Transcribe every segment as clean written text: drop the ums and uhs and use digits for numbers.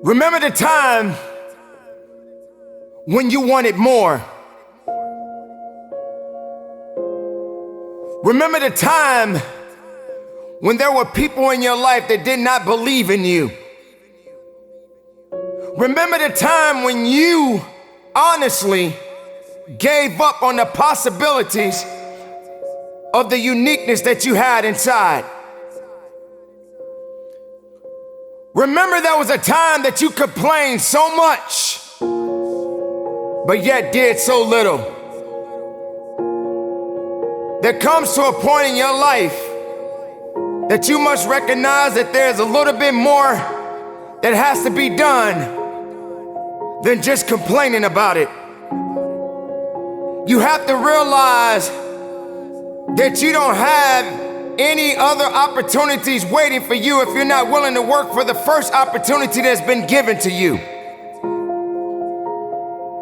Remember the time when you wanted more. Remember the time when there were people in your life that did not believe in you. Remember the time when you honestly gave up on the possibilities of the uniqueness that you had inside. Remember there was a time that you complained so much, but yet did so little. There comes to a point in your life that you must recognize that there's a little bit more that has to be done than just complaining about it. You have to realize that you don't have any other opportunities waiting for you if you're not willing to work for the first opportunity that's been given to you.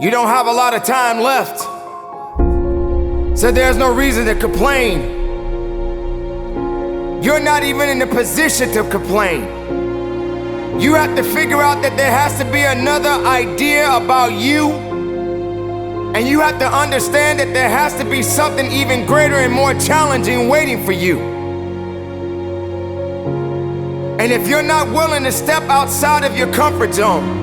You don't have a lot of time left, so there's no reason to complain. You're not even in the position to complain. You have to figure out that there has to be another idea about you, and you have to understand that there has to be something even greater and more challenging waiting for you. And if you're not willing to step outside of your comfort zone,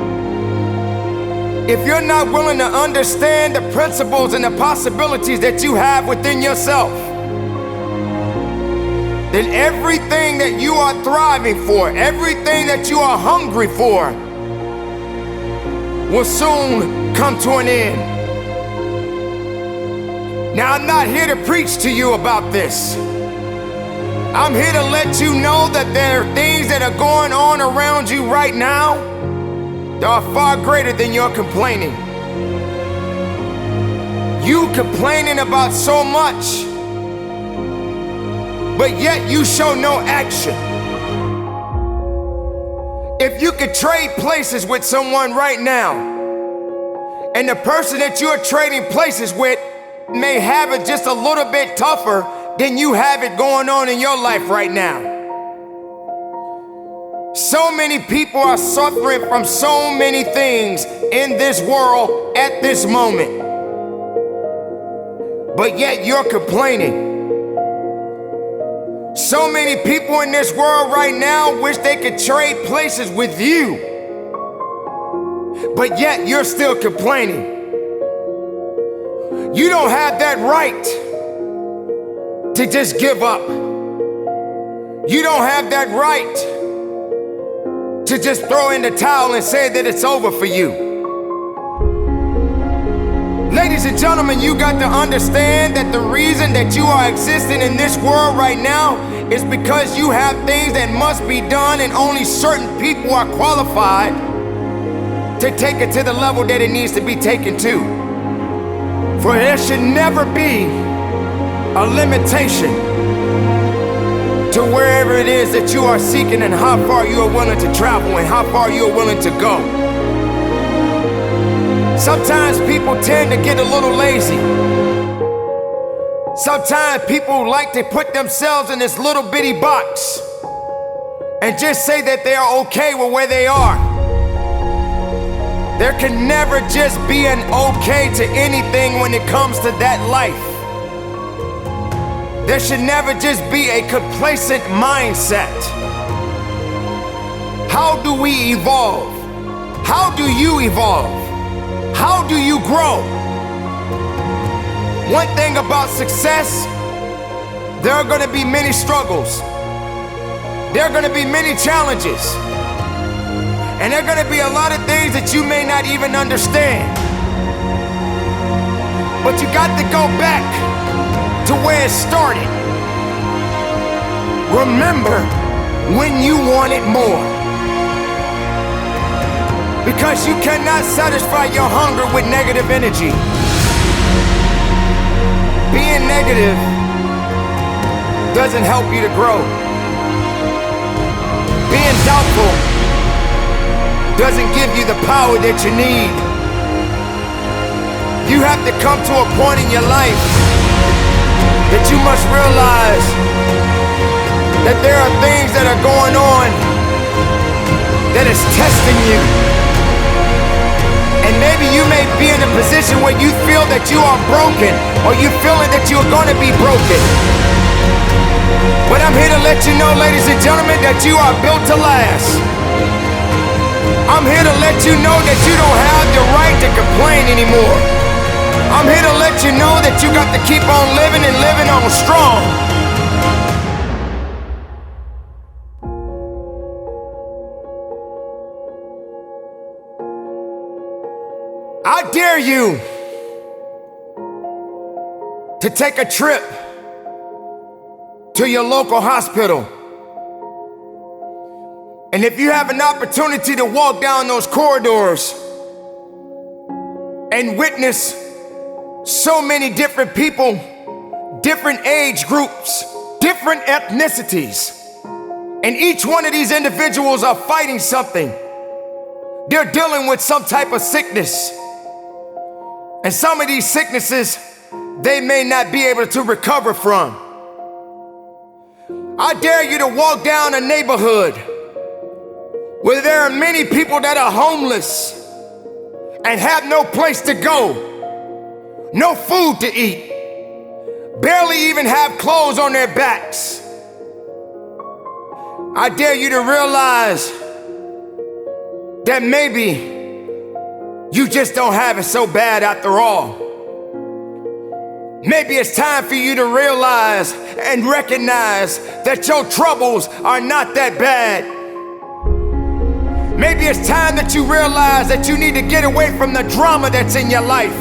if you're not willing to understand the principles and the possibilities that you have within yourself, then everything that you are thriving for, everything that you are hungry for, will soon come to an end. Now, I'm not here to preach to you about this. I'm here to let you know that there are things that are going on around you right now that are far greater than your complaining. You complaining about so much, but yet you show no action. If you could trade places with someone right now, and the person that you're trading places with may have it just a little bit tougher than you have it going on in your life right now. So many people are suffering from so many things in this world at this moment, but yet you're complaining. So many people in this world right now wish they could trade places with you, but yet you're still complaining. You don't have that right to just give up. You don't have that right to just throw in the towel and say that it's over for you. Ladies and gentlemen, you got to understand that the reason that you are existing in this world right now is because you have things that must be done, and only certain people are qualified to take it to the level that it needs to be taken to. For there should never be a limitation to wherever it is that you are seeking and how far you are willing to travel and how far you are willing to go. Sometimes people tend to get a little lazy. Sometimes people like to put themselves in this little bitty box and just say that they are okay with where they are. There can never just be an okay to anything when it comes to that life. There should never just be a complacent mindset. How do we evolve? How do you evolve? How do you grow? One thing about success, there are going to be many struggles. There are going to be many challenges. And there are going to be a lot of things that you may not even understand. But you got to go back to where it started. Remember when you wanted more. Because you cannot satisfy your hunger with negative energy. Being negative doesn't help you to grow. Being doubtful doesn't give you the power that you need. You have to come to a point in your life that you must realize that there are things that are going on that is testing you. maybe you may be in a position where you feel that you are broken, or you feeling that you're gonna be broken. But I'm here to let you know, ladies and gentlemen, that you are built to last. I'm here to let you know that you don't have the right to complain anymore. I'm here to let you know that you got to keep on living and living on strong. I dare you to take a trip to your local hospital. And if you have an opportunity to walk down those corridors and witness so many different people, different age groups, different ethnicities, and each one of these individuals are fighting something. They're dealing with some type of sickness. And some of these sicknesses, they may not be able to recover from. I dare you to walk down a neighborhood where there are many people that are homeless and have no place to go, no food to eat, barely even have clothes on their backs. I dare you to realize that maybe you just don't have it so bad after all. Maybe it's time for you to realize and recognize that your troubles are not that bad. Maybe it's time that you realize that you need to get away from the drama that's in your life.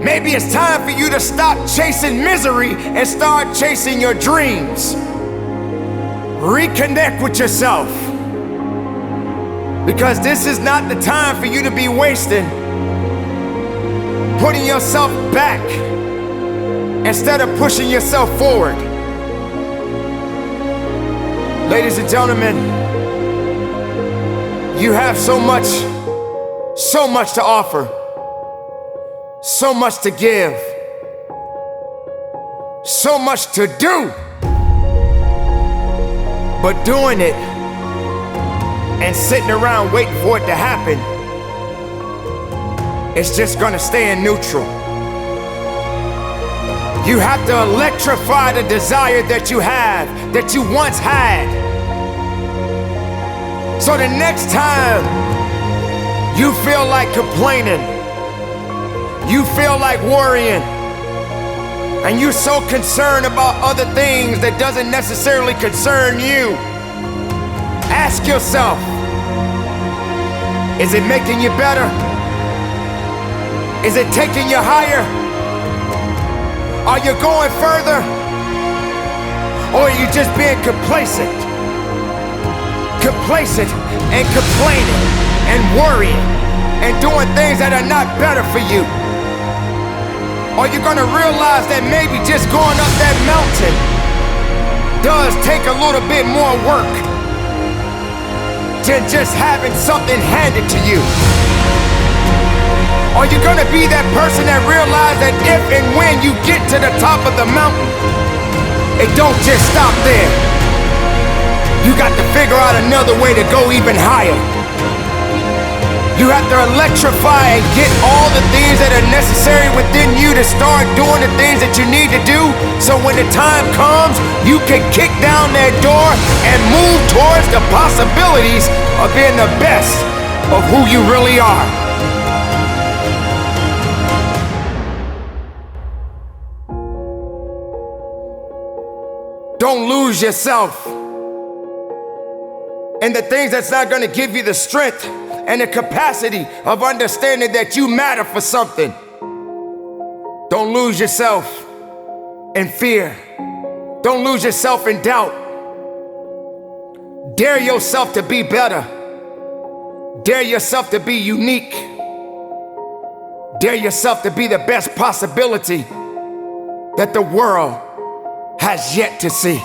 Maybe it's time for you to stop chasing misery and start chasing your dreams. Reconnect with yourself. Because this is not the time for you to be wasting, putting yourself back instead of pushing yourself forward. Ladies and gentlemen, you have so much to offer, so much to give, so much to do, but doing it and sitting around waiting for it to happen, it's just gonna stay in neutral. You have to electrify the desire that you have, that you once had. So the next time you feel like complaining, you feel like worrying, and you're so concerned about other things that doesn't necessarily concern you, ask yourself, is it making you better? Is it taking you higher? Are you going further? Or are you just being complacent? Complacent and complaining and worrying and doing things that are not better for you? Are you gonna realize that maybe just going up that mountain does take a little bit more work than just having something handed to you? Are you gonna be that person that realizes that if and when you get to the top of the mountain, it don't just stop there? You got to figure out another way to go even higher. You have to electrify and get all the things that are necessary within you to start doing the things that you need to do, so when the time comes, you can kick down that door and move towards the possibilities of being the best of who you really are. Don't lose yourself in the things that's not going to give you the strength and the capacity of understanding that you matter for something. Don't lose yourself in fear. Don't lose yourself in doubt. Dare yourself to be better. Dare yourself to be unique. Dare yourself to be the best possibility that the world has yet to see.